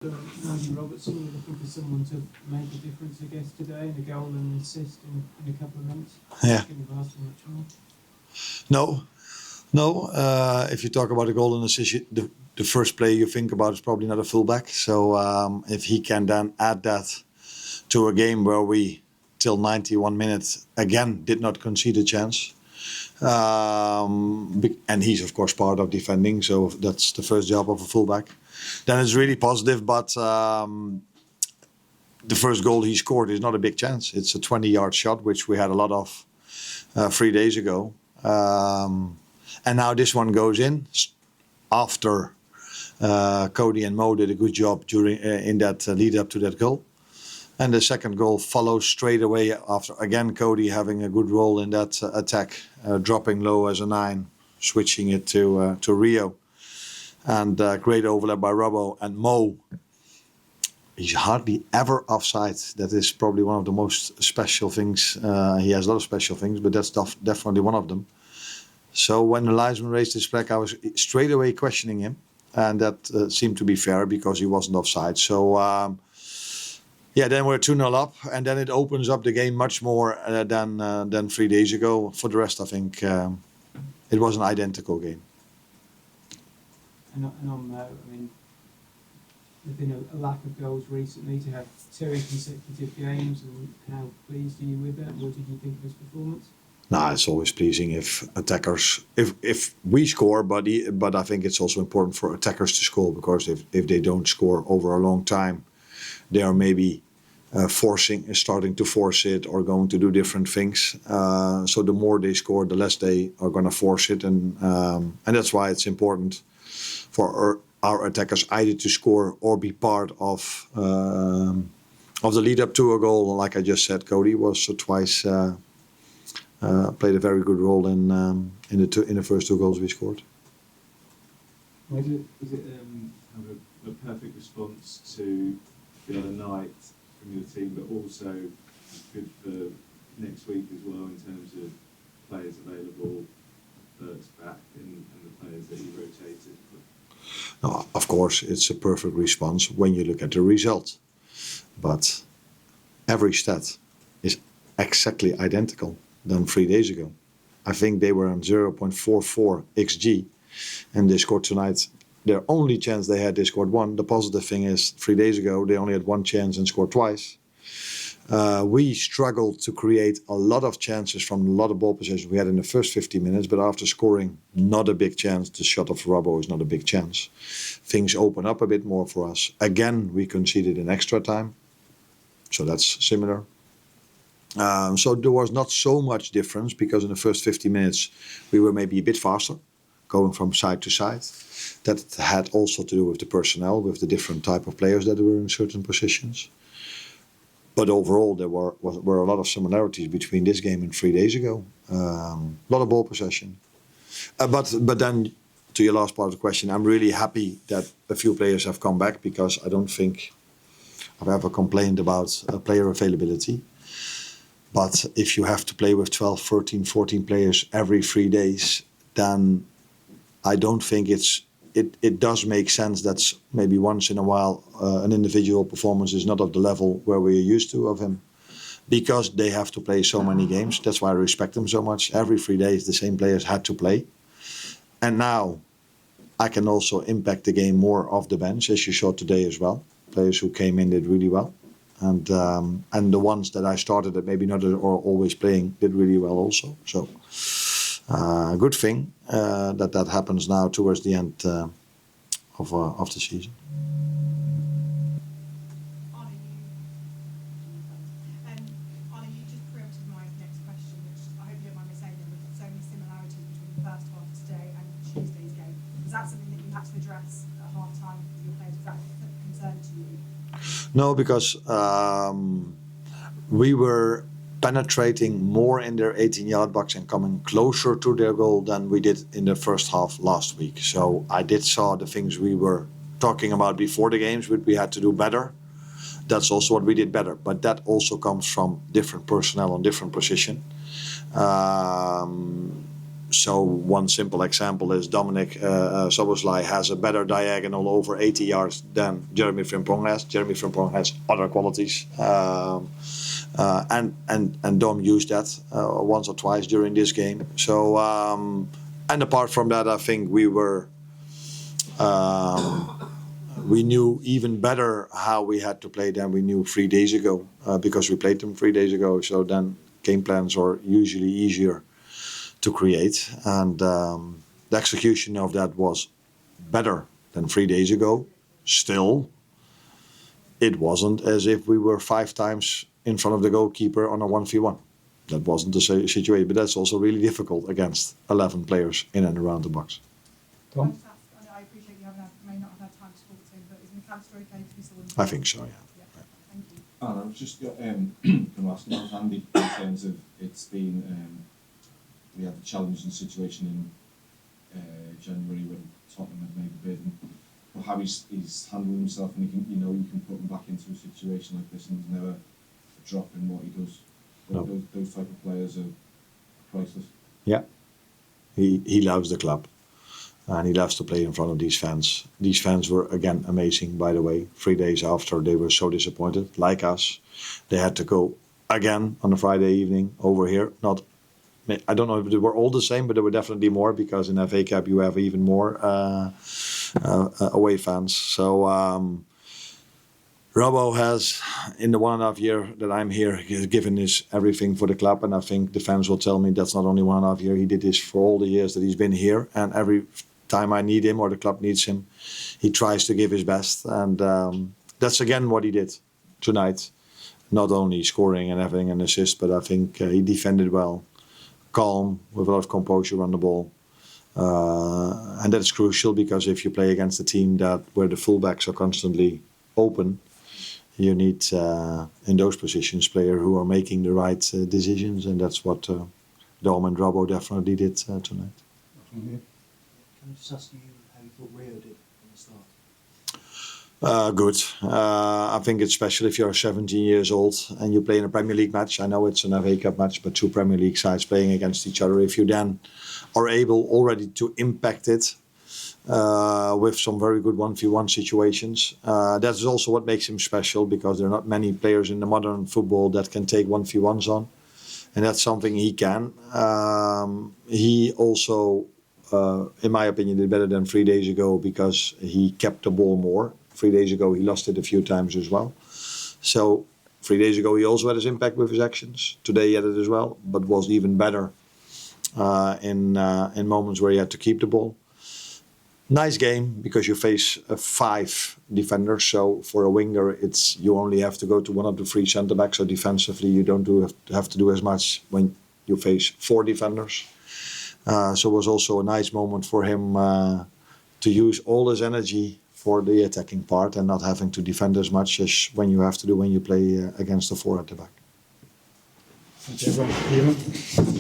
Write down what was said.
Andy Robertson, you're looking for someone to make a difference, I guess, today, and a goal and an assist in a couple of minutes. Yeah. Couldn't have asked for much more. No. If you talk about a goal and assist, the first player you think about is probably not a fullback. So if he can then add that to a game where we, till 91 minutes, again did not concede a chance. And he's of course part of defending, so that's the first job of a fullback. Then it's really positive, but the first goal he scored is not a big chance. It's a 20-yard shot, which we had a lot of 3 days ago. And now this one goes in after Cody and Mo did a good job during in that lead up to that goal. And the second goal follows straight away after, again, Cody having a good role in that attack, dropping low as a 9, switching it to Rio. And great overlap by Robbo. And Mo, he's hardly ever offside. That is probably one of the most special things. He has a lot of special things, but that's definitely one of them. So when the linesman raised his flag, I was straight away questioning him. And that seemed to be fair because he wasn't offside. So... then we're 2-0 up, and then it opens up the game much more than 3 days ago. For the rest, I think it was an identical game. And on that, I mean, there's been a lack of goals recently. To have 2 consecutive games, and how pleased are you with that? What did you think of his performance? No, it's always pleasing if attackers, if we score, but I think it's also important for attackers to score, because if they don't score over a long time, they are maybe starting to force it or going to do different things. So the more they score, the less they are going to force it, and that's why it's important for our attackers either to score or be part of the lead up to a goal. Like I just said, Cody was twice played a very good role in the first 2 goals we scored. Was it kind of a perfect response to the other night from your team, but also good for next week as well in terms of players available, Burke's back, and the players that you rotated? No, of course, it's a perfect response when you look at the result. But every stat is exactly identical than 3 days ago. I think they were on 0.44 XG, and they scored tonight. Their only chance they had, they scored 1. The positive thing is 3 days ago, they only had 1 chance and scored twice. We struggled to create a lot of chances from a lot of ball possession we had in the first 50 minutes, but after scoring, not a big chance. The shot of Robbo is not a big chance. Things open up a bit more for us. Again, we conceded in extra time, so that's similar. So there was not so much difference, because in the first 50 minutes, we were maybe a bit faster, going from side to side. That had also to do with the personnel, with the different type of players that were in certain positions. But overall, there were a lot of similarities between this game and 3 days ago. A lot of ball possession. But then, to your last part of the question, I'm really happy that a few players have come back, because I don't think I've ever complained about player availability. But if you have to play with 12, 13, 14 players every 3 days, then I don't think it does make sense that maybe once in a while an individual performance is not of the level where we're used to of him, because they have to play so many games. That's why I respect them so much. Every 3 days the same players had to play. And now I can also impact the game more off the bench, as you saw today as well. Players who came in did really well. And the ones that I started that maybe not or always playing did really well also. So a good thing that happens now towards the end of the season. Arne, you just preempted my next question, which I hope you don't mind me saying, that with so many similarities between the first half today and Tuesday's game. Was that something that you had to address at half time with your players? Was that a concern to you? No, because we were penetrating more in their 18-yard box and coming closer to their goal than we did in the first half last week. So I did saw the things we were talking about before the games, which we had to do better. That's also what we did better. But that also comes from different personnel on different position. So one simple example is Dominic Soboslai has a better diagonal over 80 yards than Jeremy Frimpong has. Jeremy Frimpong has other qualities, and Dom used that once or twice during this game. So and apart from that, I think we knew even better how we had to play than we knew 3 days ago, because we played them 3 days ago. So then game plans are usually easier to create, and the execution of that was better than 3 days ago. Still, it wasn't as if we were 5 times in front of the goalkeeper on a 1v1. That wasn't the situation, but that's also really difficult against 11 players in and around the box. Tom? I appreciate you may not have had time to talk to him, but is McAllister okay to be someone? I think so, yeah. Thank you. I was just going to ask about Andy in terms of it's been we had the challenging situation in January when Tottenham had made the bid, but how he's handled himself, and you can put him back into a situation like this, and there's never a drop in what he does. No. Those type of players are priceless. Yeah, he loves the club, and he loves to play in front of these fans. These fans were again amazing, by the way. 3 days after they were so disappointed, like us, they had to go again on a Friday evening over here. I don't know if they were all the same, but there were definitely more, because in FA Cup you have even more away fans. So Robbo has, in the 1.5 year that I'm here, given his everything for the club, and I think the fans will tell me that's not only 1.5 year. He did this for all the years that he's been here, and every time I need him or the club needs him, he tries to give his best, and that's again what he did tonight. Not only scoring and having an assist, but I think he defended well, calm, with a lot of composure on the ball. And that's crucial, because if you play against a team where the fullbacks are constantly open, you need in those positions players who are making the right decisions, and that's what Dom and Robbo definitely did tonight. Can I just ask you how you thought Rio did from the start? Good. I think it's special if you're 17 years old and you play in a Premier League match. I know it's an FA Cup match, but 2 Premier League sides playing against each other. If you then are able already to impact it with some very good 1v1 situations, that's also what makes him special, because there are not many players in the modern football that can take 1v1s on, and that's something he can. He also, in my opinion, did better than 3 days ago, because he kept the ball more. 3 days ago he lost it a few times as well. So 3 days ago he also had his impact with his actions. Today he had it as well, but was even better in moments where he had to keep the ball. Nice game, because you face 5 defenders. So for a winger, you only have to go to one of the 3 centre backs. So defensively, you don't have to do as much when you face 4 defenders. So it was also a nice moment for him to use all his energy for the attacking part, and not having to defend as much as when you have to do when you play against the 4 at the back. Thank you, everyone.